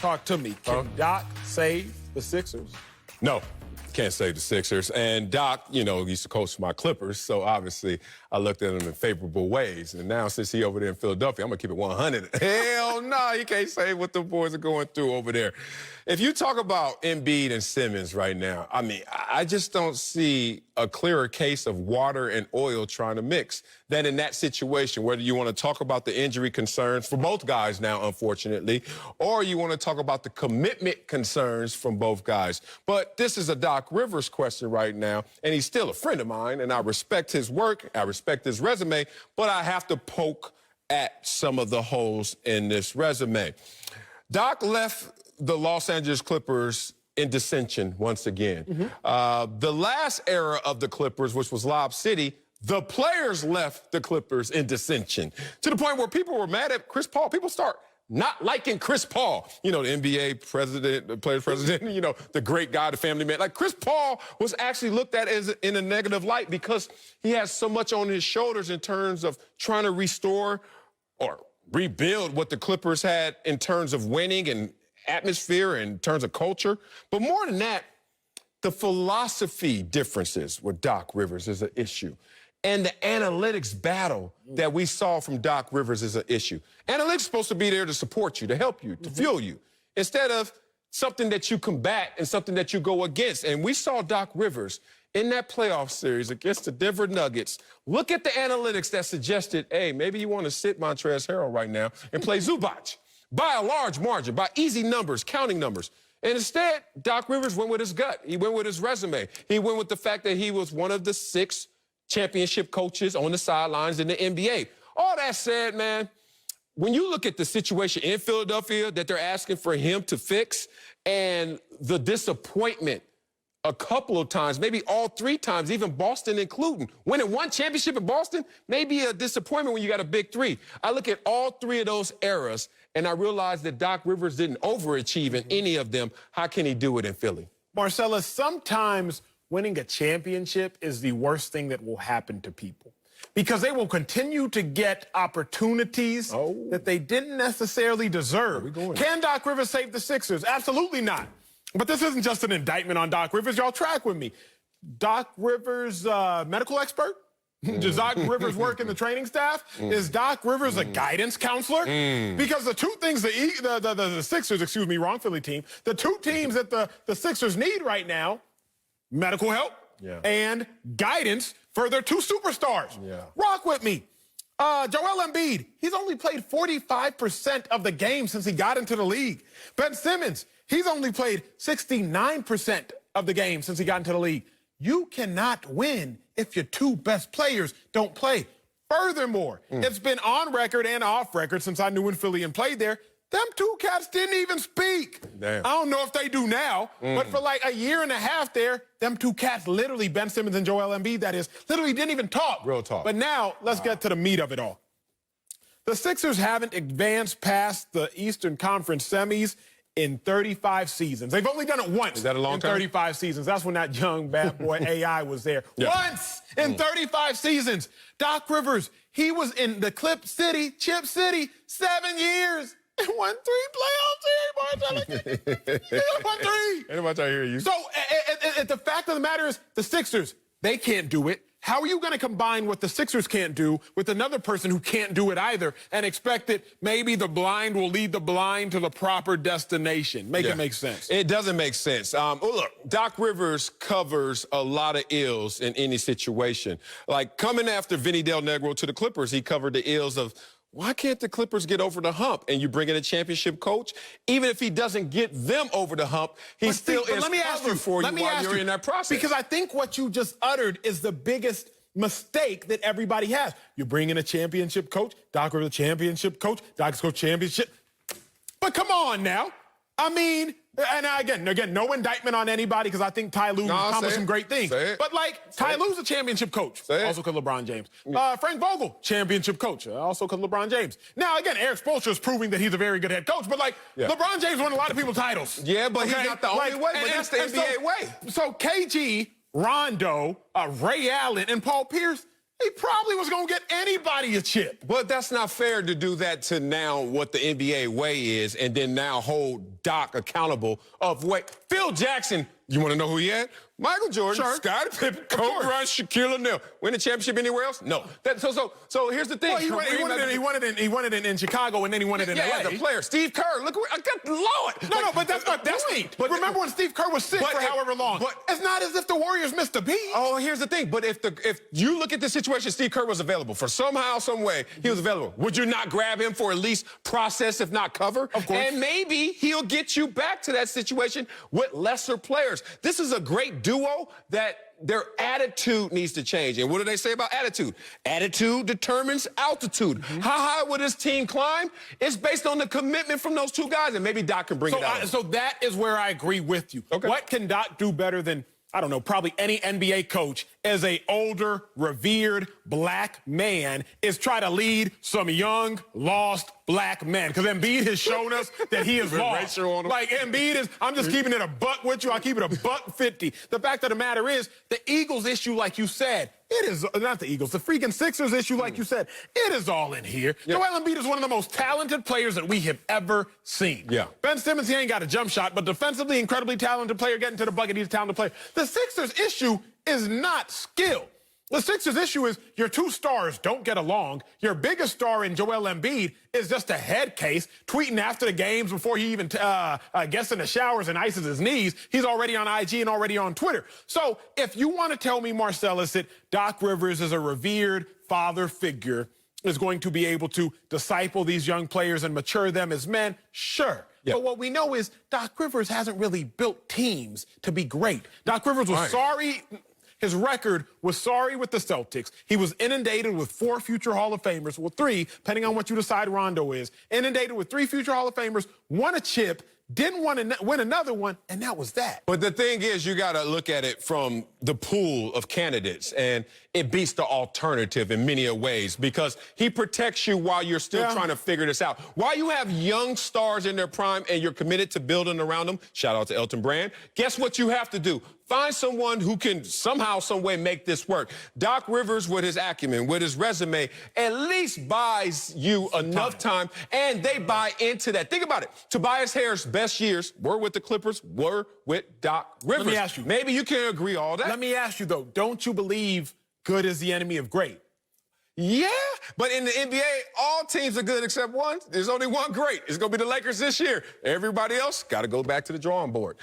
Talk to me. Can Doc save the Sixers? No, can't save the Sixers. And Doc, you know, used to coach my Clippers, so obviously I looked at him in favorable ways. And now since he over there in Philadelphia, I'm going to keep it 100. Hell no, you can't save what the boys are going through over there. If you talk about Embiid and Simmons right now, I mean, I just don't see a clearer case of water and oil trying to mix than in that situation, whether you want to talk about the injury concerns for both guys now, unfortunately, or you want to talk about the commitment concerns from both guys. But this is a Doc Rivers question right now, and he's still a friend of mine, and I respect his work, I respect his resume, but I have to poke at some of the holes in this resume. Doc left the Los Angeles Clippers in dissension once again. The last era of the Clippers, which was Lob City, the players left the Clippers in dissension to the point where people were mad at Chris Paul. People start not liking Chris Paul. You know, the NBA president, the players president, you know, the great guy, the family man. Like, Chris Paul was actually looked at as in a negative light because he has so much on his shoulders in terms of trying to restore or rebuild what the Clippers had in terms of winning and atmosphere, in terms of culture. But more than that, the philosophy differences with Doc Rivers is an issue. And the analytics battle that we saw from Doc Rivers is an issue. Analytics is supposed to be there to support you, to help you, to fuel you, instead of something that you combat and something that you go against. And we saw Doc Rivers in that playoff series against the Denver Nuggets. Look at the analytics that suggested, hey, maybe you want to sit Montrezl Harrell right now and play Zubac by a large margin, by easy numbers, counting numbers. And instead, Doc Rivers went with his gut. He went with his resume. He went with the fact that he was one of the 6 championship coaches on the sidelines in the NBA. All that said, man, when you look at the situation in Philadelphia that they're asking for him to fix and the disappointment a couple of times, maybe all 3 times, even Boston including. Winning 1 championship in Boston may be a disappointment when you got a big 3. I look at all 3 of those eras, and I realize that Doc Rivers didn't overachieve in any of them. How can he do it in Philly? Marcellus, sometimes winning a championship is the worst thing that will happen to people because they will continue to get opportunities that they didn't necessarily deserve. Can Doc Rivers save the Sixers? Absolutely not. But this isn't just an indictment on Doc Rivers. Y'all track with me. Doc Rivers, medical expert? Does Doc Rivers work in the training staff? Is Doc Rivers a guidance counselor? Because the 2 things the Sixers, excuse me, wrong Philly team, the 2 teams that the Sixers need right now, medical help and guidance for their 2 superstars. Rock with me. Joel Embiid, he's only played 45% of the game since he got into the league. Ben Simmons, he's only played 69% of the game since he got into the league. You cannot win if your 2 best players don't play. Furthermore, it's been on record and off record since I knew when Philly and played there, them 2 cats didn't even speak. Damn. I don't know if they do now, but for like a year and a half there, them 2 cats literally, Ben Simmons and Joel Embiid, that is, literally didn't even talk. Real talk. But now, let's get to the meat of it all. The Sixers haven't advanced past the Eastern Conference semis in 35 seasons. They've only done it once. Is that a long time? 35 seasons. That's when that young bad boy AI was there. Once in 35 seasons. Doc Rivers, he was in the Chip City, 7 years. And won 3 playoff series, Marcellus. Won 3. Anybody trying to hear you? So, the fact of the matter is, the Sixers, they can't do it. How are you going to combine what the Sixers can't do with another person who can't do it either and expect that maybe the blind will lead the blind to the proper destination? Make it make sense. It doesn't make sense. Look, Doc Rivers covers a lot of ills in any situation. Like coming after Vinny Del Negro to the Clippers, he covered the ills of why can't the Clippers get over the hump? And you bring in a championship coach, even if he doesn't get them over the hump, he still is covered for you while you're in that process. Because I think what you just uttered is the biggest mistake that everybody has. You bring in a championship coach, Doc Rivers a championship coach, Doc's coach championship. But come on now. I mean, and again, no indictment on anybody because I think Ty Lue accomplished some great things. But like, Ty Lue's a championship coach, also because LeBron James. Frank Vogel, championship coach, also because LeBron James. Now, again, Eric Spoelstra is proving that he's a very good head coach, but like, LeBron James won a lot of people's titles. Yeah, but he's not the only way, but that's the NBA way. So KG, Rondo, Ray Allen, and Paul Pierce, he probably was going to get anybody a chip. But that's not fair to do that to now what the NBA way is and then now hold Doc accountable of Phil Jackson, you want to know who he had? Michael Jordan, Sure. Scottie Pippen, Kobe Bryant, Shaquille O'Neal. Win a championship anywhere else? No. So here's the thing. Well, he won it in Chicago, and then he won it in LA. As a player, Steve Kerr. Look, I got Lord. No, but that's not the point. But remember when Steve Kerr was sick for however long? But it's not as if the Warriors missed a beat. Oh, here's the thing. But if you look at the situation, Steve Kerr was available for somehow, some way. He was available. Would you not grab him for at least process, if not cover? Of course. And maybe he'll get you back to that situation with lesser players. This is a great duo that their attitude needs to change. And what do they say about attitude? Attitude determines altitude. Mm-hmm. How high will this team climb? It's based on the commitment from those two guys, and maybe Doc can bring it out. So that is where I agree with you. Okay. What can Doc do better than, I don't know, probably any NBA coach as a older, revered black man is try to lead some young, lost black men. Because Embiid has shown us that he is lost. Like, Embiid is, I'm just keeping it a buck with you. I'll keep it a $1.50. The fact of the matter is, the Eagles issue, like you said, it is, not the Eagles, the freaking Sixers issue, like you said, it is all in here. Yeah. Joel Embiid is one of the most talented players that we have ever seen. Yeah. Ben Simmons, he ain't got a jump shot, but defensively, incredibly talented player, getting to the bucket, he's a talented player. The Sixers issue is not skill. The Sixers issue is your two stars don't get along. Your biggest star in Joel Embiid is just a head case, tweeting after the games before he even gets in the showers and ices his knees. He's already on IG and already on Twitter. So if you want to tell me, Marcellus, that Doc Rivers is a revered father figure, is going to be able to disciple these young players and mature them as men, sure. Yep. But what we know is Doc Rivers hasn't really built teams to be great. Doc Rivers was sorry. His record was sorry with the Celtics. He was inundated with 4 future Hall of Famers, well, 3, depending on what you decide Rondo is. Inundated with 3 future Hall of Famers, won a chip, didn't want to win another one, and that was that. But the thing is, you got to look at it from the pool of candidates, and it beats the alternative in many ways because he protects you while you're still trying to figure this out. While you have young stars in their prime and you're committed to building around them, shout out to Elton Brand, guess what you have to do? Find someone who can somehow, some way make this work. Doc Rivers, with his acumen, with his resume, at least buys you enough time, and they buy into that. Think about it. Tobias Harris' best years were with the Clippers, were with Doc Rivers. Let me ask you. Maybe you can agree all that. Let me ask you, though, don't you believe good is the enemy of great? Yeah, but in the NBA, all teams are good except one. There's only one great. It's going to be the Lakers this year. Everybody else got to go back to the drawing board.